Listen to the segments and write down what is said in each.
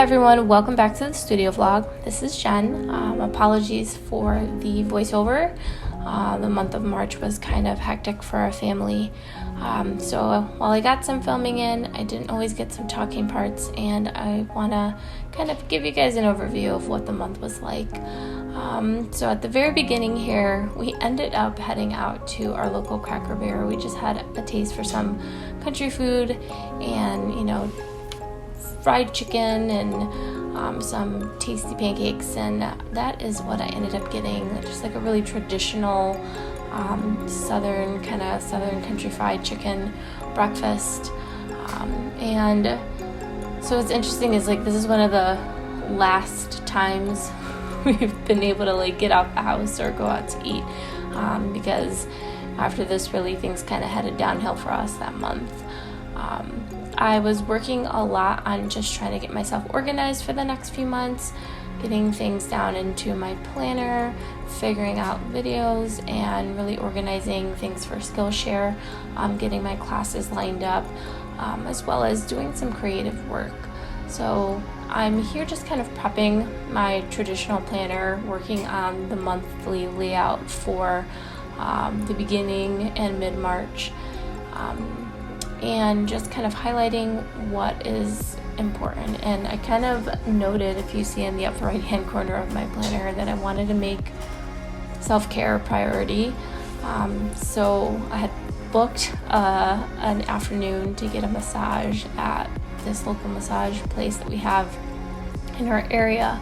everyone, welcome back to the studio vlog. This is Jen. Apologies for the voiceover. The month of March was kind of hectic for our family. So while I got some filming in, I didn't always get some talking parts, and I want to kind of give you guys an overview of what the month was like. So at the very beginning here, we ended up heading out to our local Cracker Barrel. We just had a taste for some country food and, fried chicken and some tasty pancakes, and that is what I ended up getting, just like a really traditional southern country fried chicken breakfast. And so what's interesting is this is one of the last times we've been able to get out the house or go out to eat, because after this really things kind of headed downhill for us that month. I was working a lot on just trying to get myself organized for the next few months, getting things down into my planner, figuring out videos, and really organizing things for Skillshare, getting my classes lined up, as well as doing some creative work. So I'm here just kind of prepping my traditional planner, working on the monthly layout for the beginning and mid-March. And just kind of highlighting what is important. And I kind of noted, if you see in the upper right hand corner of my planner, that I wanted to make self-care a priority. So I had booked an afternoon to get a massage at this local massage place that we have in our area.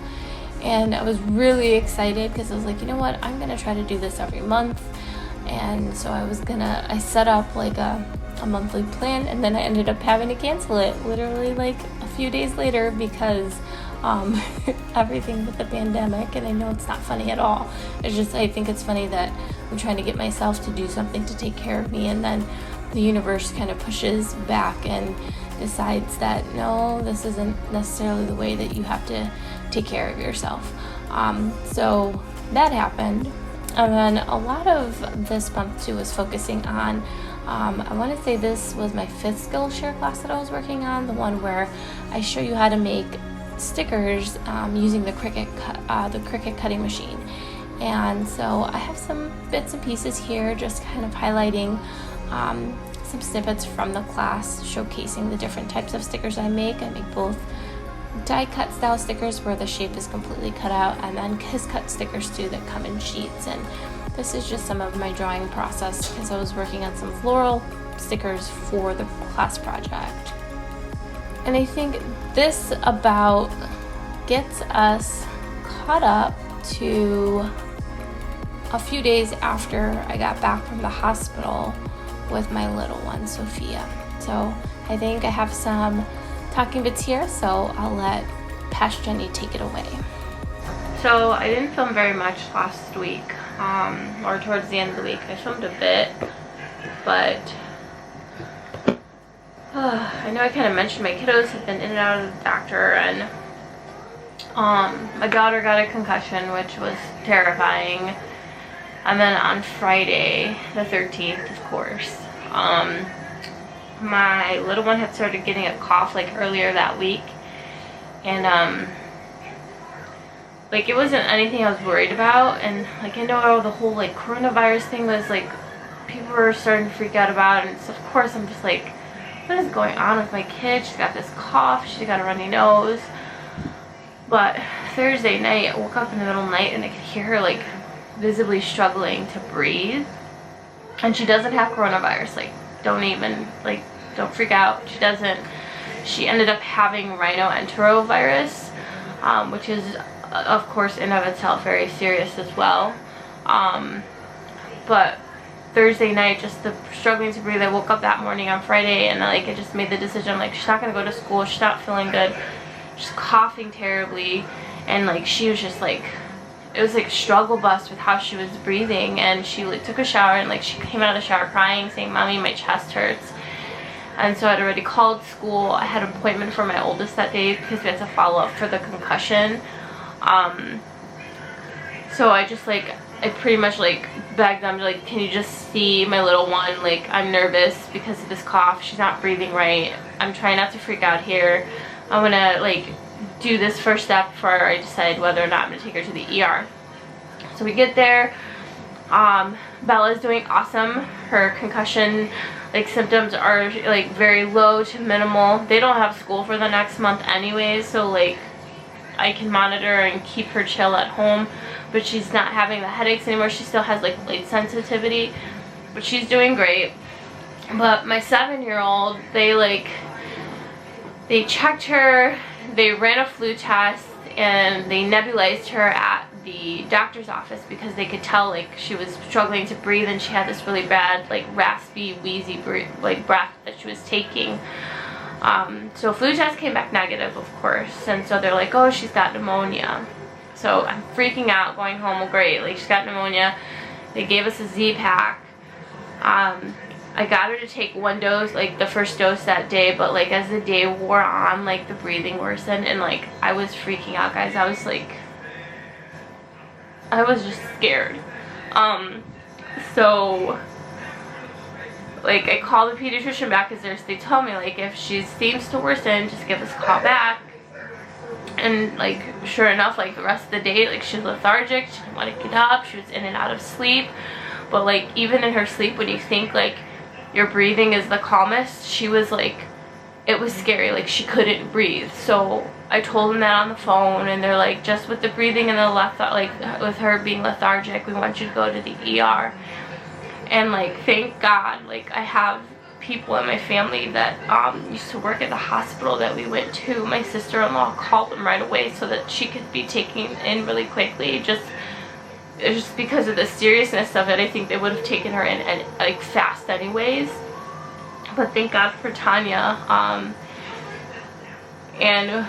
And I was really excited because I was like, you know what, I'm gonna try to do this every month. And so I set up a monthly plan, and then I ended up having to cancel it literally a few days later because everything with the pandemic. And I know it's not funny at all. It's just, I think it's funny that I'm trying to get myself to do something to take care of me, and then the universe kind of pushes back and decides that no, this isn't necessarily the way that you have to take care of yourself. So that happened. And then a lot of this month too was focusing on, I want to say this was my 5th Skillshare class that I was working on, the one where I show you how to make stickers using the Cricut cutting machine. And so I have some bits and pieces here, just kind of highlighting some snippets from the class, showcasing the different types of stickers I make. I make both die cut style stickers where the shape is completely cut out, and then kiss cut stickers too that come in sheets. And this is just some of my drawing process because I was working on some floral stickers for the class project. And I think this about gets us caught up to a few days after I got back from the hospital with my little one, Sophia. So I think I have some talking bits here, so I'll let Past Jenny take it away. So I didn't film very much last week, or towards the end of the week. I filmed a bit, but I know I kind of mentioned my kiddos have been in and out of the doctor, and my daughter got a concussion, which was terrifying. And then on Friday, the 13th, of course, my little one had started getting a cough earlier that week, and it wasn't anything I was worried about. And I know the whole coronavirus thing was people were starting to freak out about, and so of course I'm just what is going on with my kid? She's got this cough, she's got a runny nose. But Thursday night, I woke up in the middle of the night and I could hear her visibly struggling to breathe, and she doesn't have coronavirus. Don't freak out. She doesn't. She ended up having rhinoenterovirus, which is, of course, in of itself very serious as well. But Thursday night, just the struggling to breathe, I woke up that morning on Friday, and I just made the decision, she's not going to go to school. She's not feeling good. She's coughing terribly, and she was just it was a struggle bus with how she was breathing. And she took a shower, and she came out of the shower crying, saying, "Mommy, my chest hurts." And so I'd already called school. I had an appointment for my oldest that day because we had to follow up for the concussion. So I just I pretty much begged them to can you just see my little one? I'm nervous because of this cough. She's not breathing right. I'm trying not to freak out here. I'm gonna do this first step before I decide whether or not I'm going to take her to the ER. So we get there. Bella's doing awesome. Her concussion symptoms are very low to minimal. They don't have school for the next month anyways, so I can monitor and keep her chill at home, but she's not having the headaches anymore. She still has light sensitivity, but she's doing great. But my 7-year-old, they checked her, they ran a flu test, and they nebulized her at the doctor's office because they could tell she was struggling to breathe, and she had this really bad raspy, wheezy breath that she was taking. So flu test came back negative, of course, and so they're like, oh, she's got pneumonia. So I'm freaking out, going home. Well, great, she's got pneumonia. They gave us a Z-Pack. I got her to take 1 dose, the first dose that day, but as the day wore on, the breathing worsened, and I was freaking out, guys. I was just scared. So I called the pediatrician back because they told me if she seems to worsen, just give us a call back. And sure enough, the rest of the day, she was lethargic, she didn't want to get up, she was in and out of sleep. But even in her sleep, when you think your breathing is the calmest, she was it was scary, she couldn't breathe. So I told them that on the phone, and they're just with the breathing and the with her being lethargic, we want you to go to the ER. And thank God, I have people in my family that used to work at the hospital that we went to. My sister-in-law called them right away so that she could be taken in really quickly. Just because of the seriousness of it, I think they would have taken her in and fast anyways. But thank God for Tanya. And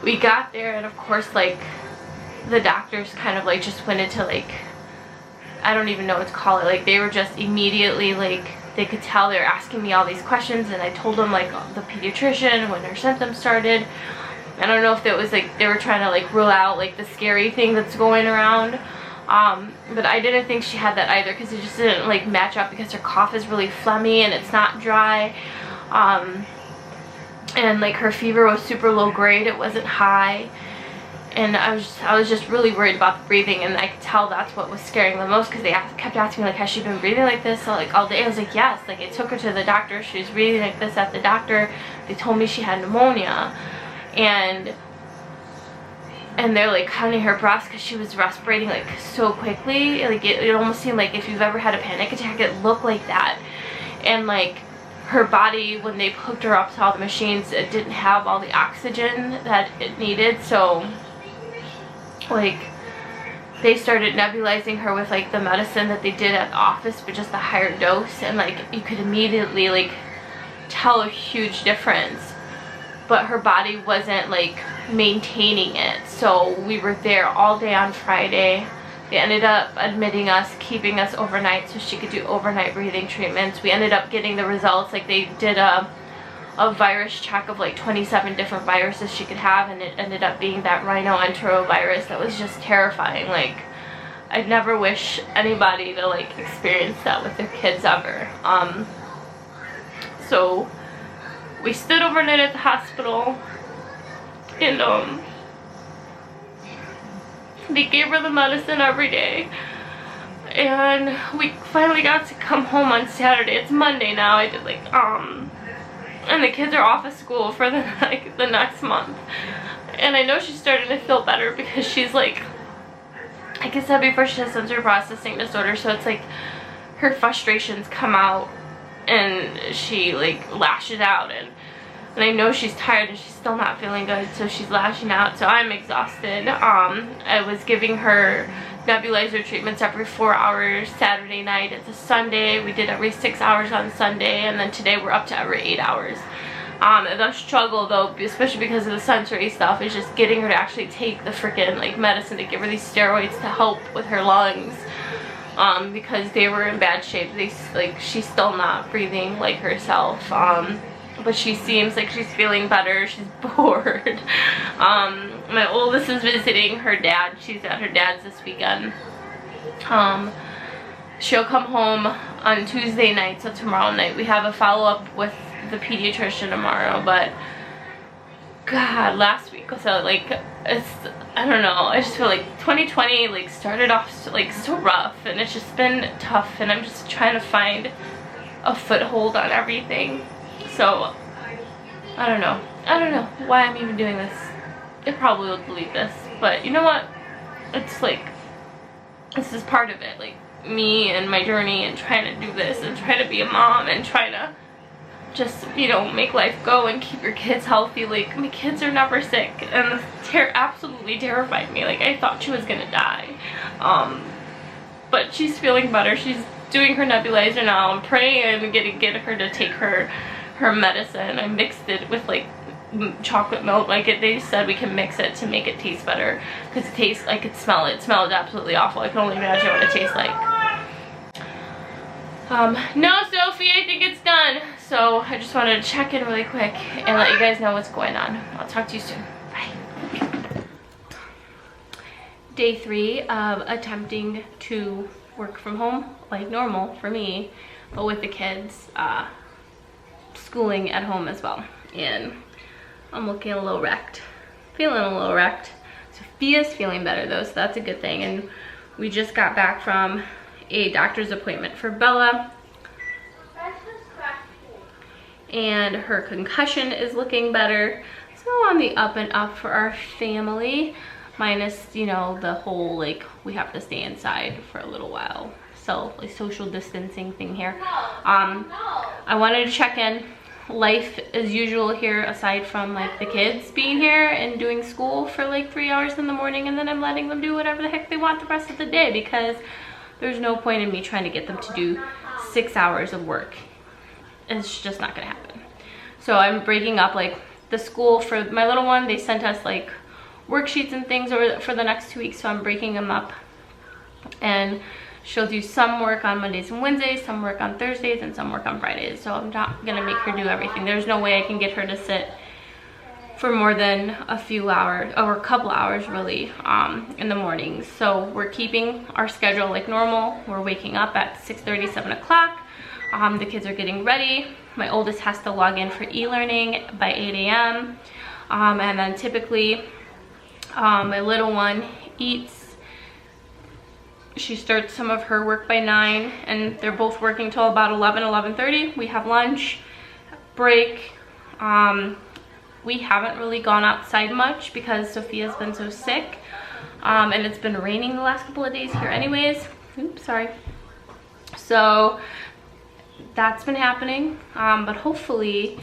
we got there, and of course the doctors kind of just went into I don't even know what to call it. They were just immediately they could tell they were asking me all these questions, and I told them the pediatrician when her symptoms started. I don't know if it was they were trying to rule out the scary thing that's going around, but I didn't think she had that either, because it just didn't match up, because her cough is really phlegmy and it's not dry, and her fever was super low grade, it wasn't high. And I was just really worried about the breathing, and I could tell that's what was scaring them most, because they kept asking me has she been breathing like this all day. I was yes. I took her to the doctor, she was breathing like this at the doctor. They told me she had pneumonia, and they're counting her breaths because she was respirating so quickly. It almost seemed if you've ever had a panic attack, it looked like that. And her body, when they hooked her up to all the machines, it didn't have all the oxygen that it needed. So they started nebulizing her with the medicine that they did at the office, but just a higher dose, and you could immediately tell a huge difference. But her body wasn't maintaining it. So we were there all day on Friday. They ended up admitting us, keeping us overnight so she could do overnight breathing treatments. We ended up getting the results. They did a virus check of 27 different viruses she could have, and it ended up being that rhinoenterovirus that was just terrifying. I'd never wish anybody to experience that with their kids ever. So we stood overnight at the hospital, and they gave her the medicine every day, and we finally got to come home on Saturday. It's Monday now. I did and the kids are off of school for the the next month, and I know she's starting to feel better, because she's like I said before, she has sensory processing disorder, so it's her frustrations come out, and she lashes out, and I know she's tired and she's still not feeling good, so she's lashing out. So I'm exhausted. I was giving her nebulizer treatments every 4 hours Saturday night. It's a Sunday. We did every 6 hours on Sunday, and then today we're up to every 8 hours. The struggle, though, especially because of the sensory stuff, is just getting her to actually take the freaking medicine to give her these steroids to help with her lungs, because they were in bad shape. She's still not breathing herself. But she seems like she's feeling better. She's bored. My oldest is visiting her dad. She's at her dad's this weekend. She'll come home on Tuesday night, so tomorrow night. We have a follow-up with the pediatrician tomorrow, but God, last week was like, I don't know, I just feel like 2020 like started off like so rough, and it's just been tough, and I'm just trying to find a foothold on everything. So I don't know why I'm even doing this. It probably will delete this, but you know what, it's like, this is part of it, like me and my journey and trying to do this and try to be a mom and try to just, you know, make life go and keep your kids healthy. Like, my kids are never sick, and this absolutely terrified me. Like, I thought she was gonna die, but she's feeling better. She's doing her nebulizer now. I'm praying and get her to take her medicine. I mixed it with like chocolate milk. Like, they said we can mix it to make it taste better, because it tastes, I could smell it. It smells absolutely awful. I can only imagine what it tastes like. No, Sophie, I think it's done. So I just wanted to check in really quick and let you guys know what's going on. I'll talk to you soon. Bye. Day 3 of attempting to work from home like normal for me, but with the kids schooling at home as well. And I'm looking a little wrecked, feeling a little wrecked. Sophia's feeling better though, so that's a good thing. And we just got back from a doctor's appointment for Bella, and her concussion is looking better. So on the up and up for our family, minus, you know, the whole like we have to stay inside for a little while, so like social distancing thing here. I wanted to check in. Life as usual here, aside from like the kids being here and doing school for like 3 hours in the morning, and then I'm letting them do whatever the heck they want the rest of the day, because there's no point in me trying to get them to do 6 hours of work. It's just not gonna happen. So I'm breaking up like the school for my little one. They sent us like worksheets and things for the next 2 weeks, so I'm breaking them up, and she'll do some work on Mondays and Wednesdays, some work on Thursdays, and some work on Fridays. So I'm not gonna make her do everything. There's no way I can get her to sit for more than a few hours, or a couple hours really, in the mornings. So we're keeping our schedule like normal. We're waking up at 6:30, 7 o'clock. The kids are getting ready. My oldest has to log in for e-learning by 8 a.m. And then typically my little one eats. She starts some of her work by 9, and they're both working till about 11, 11:30. We have lunch, break. We haven't really gone outside much because Sophia's been so sick, and it's been raining the last couple of days here anyways. Oops, sorry. So that's been happening, but hopefully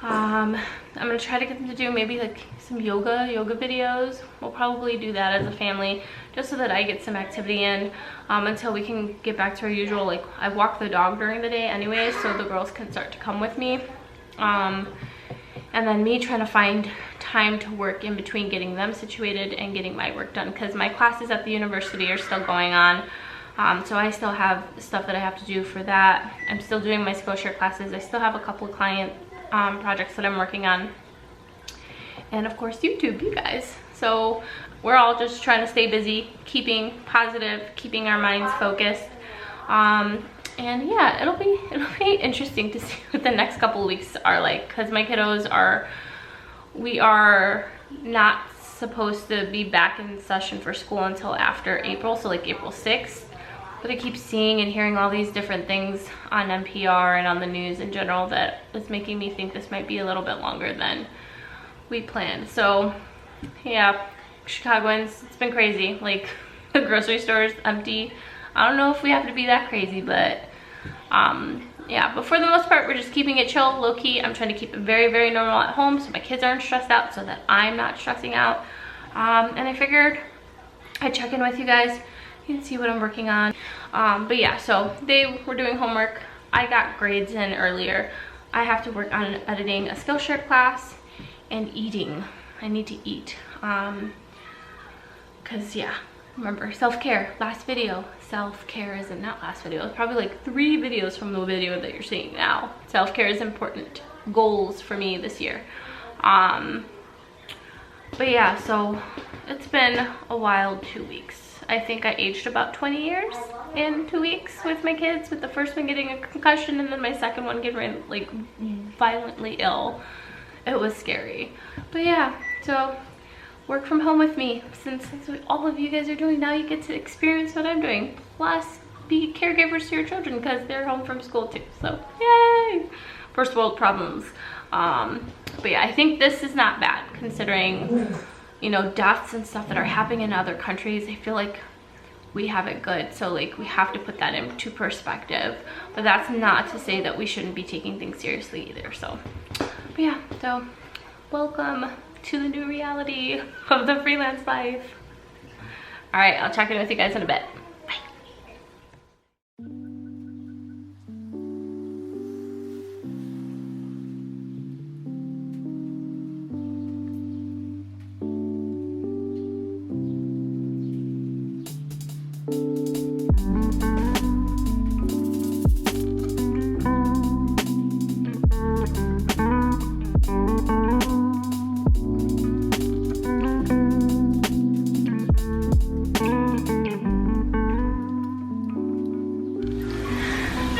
I'm gonna try to get them to do maybe like some yoga videos. We'll probably do that as a family, just so that I get some activity in, until we can get back to our usual, like I walk the dog during the day anyways, so the girls can start to come with me. And then me trying to find time to work in between getting them situated and getting my work done, because my classes at the university are still going on. So I still have stuff that I have to do for that. I'm still doing my Skillshare classes. I still have a couple of client projects that I'm working on. And of course YouTube, you guys. So we're all just trying to stay busy, keeping positive, keeping our minds focused. And yeah, it'll be interesting to see what the next couple of weeks are like, because my kiddos we are not supposed to be back in session for school until after April, so like April 6th. But I keep seeing and hearing all these different things on NPR and on the news in general that is making me think this might be a little bit longer than we planned. So yeah, Chicagoans, it's been crazy. Like the grocery store is empty. I don't know if we have to be that crazy, but yeah, but for the most part, we're just keeping it chill, low-key. I'm trying to keep it very, very normal at home so my kids aren't stressed out, so that I'm not stressing out. And I figured I'd check in with you guys. You can see what I'm working on. But yeah, so they were doing homework. I got grades in earlier. I have to work on editing a Skillshare class and eating. I need to eat. Cause yeah, remember self-care, last video. Self-care isn't, not last video. It's probably like 3 videos from the video that you're seeing now. Self-care is important. Goals for me this year. But yeah, so it's been a wild 2 weeks. I think I aged about 20 years in 2 weeks with my kids, with the first one getting a concussion and then my second one getting like violently ill. it was scary. But yeah, so work from home with me, since that's what all of you guys are doing. Now you get to experience what I'm doing, plus be caregivers to your children because they're home from school too. So yay, first world problems. But yeah, I think this is not bad considering, you know, deaths and stuff that are happening in other countries. I feel like we have it good, so like we have to put that into perspective. But that's not to say that we shouldn't be taking things seriously either. So but yeah, so welcome to the new reality of the freelance life. All right, I'll check in with you guys in a bit.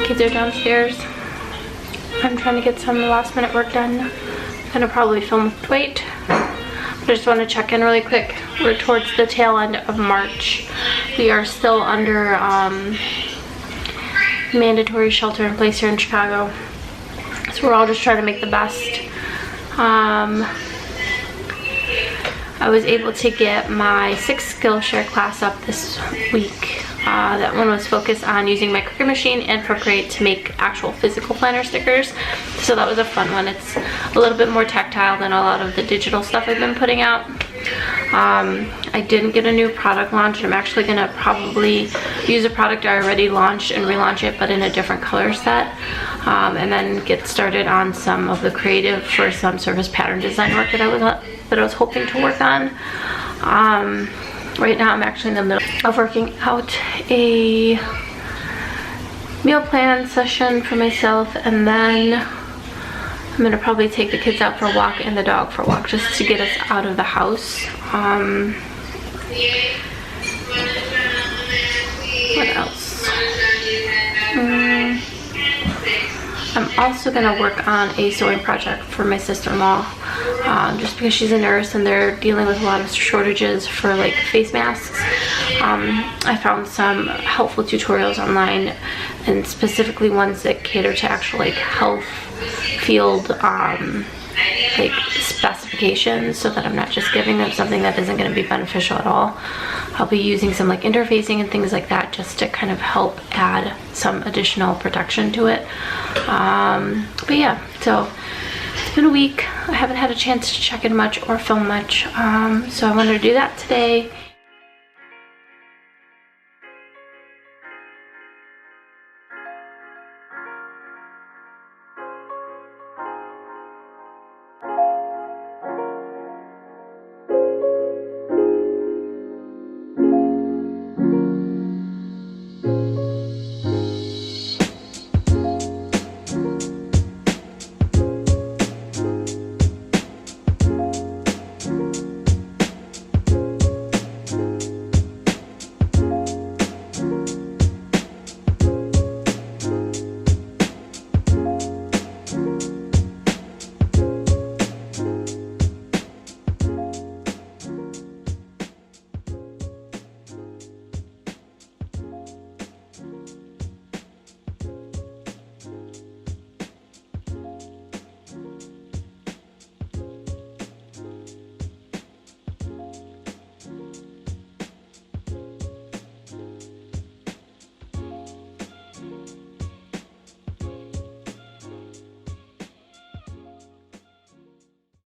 Kids are downstairs. I'm trying to get some last minute work done. I'm gonna probably film with Dwight. I just want to check in really quick. We're towards the tail end of March. We are still under mandatory shelter in place here in Chicago. So we're all just trying to make the best. I was able to get my 6th Skillshare class up this week. That one was focused on using my Cricut machine and Procreate to make actual physical planner stickers. So that was a fun one. It's a little bit more tactile than a lot of the digital stuff I've been putting out. I didn't get a new product launch. I'm actually gonna probably use a product I already launched and relaunch it, but in a different color set. And then get started on some of the creative for some surface pattern design work that I was hoping to work on. Right now I'm actually in the middle of working out a meal plan session for myself, and then I'm gonna probably take the kids out for a walk and the dog for a walk just to get us out of the house. What else? I'm also gonna work on a sewing project for my sister-in-law, just because she's a nurse and they're dealing with a lot of shortages for like face masks. I found some helpful tutorials online, and specifically ones that cater to actual like health field like specifications, so that I'm not just giving them something that isn't going to be beneficial at all. I'll be using some like interfacing and things like that just to kind of help add some additional protection to it. But yeah, so it's been a week. I haven't had a chance to check in much or film much, so I wanted to do that today.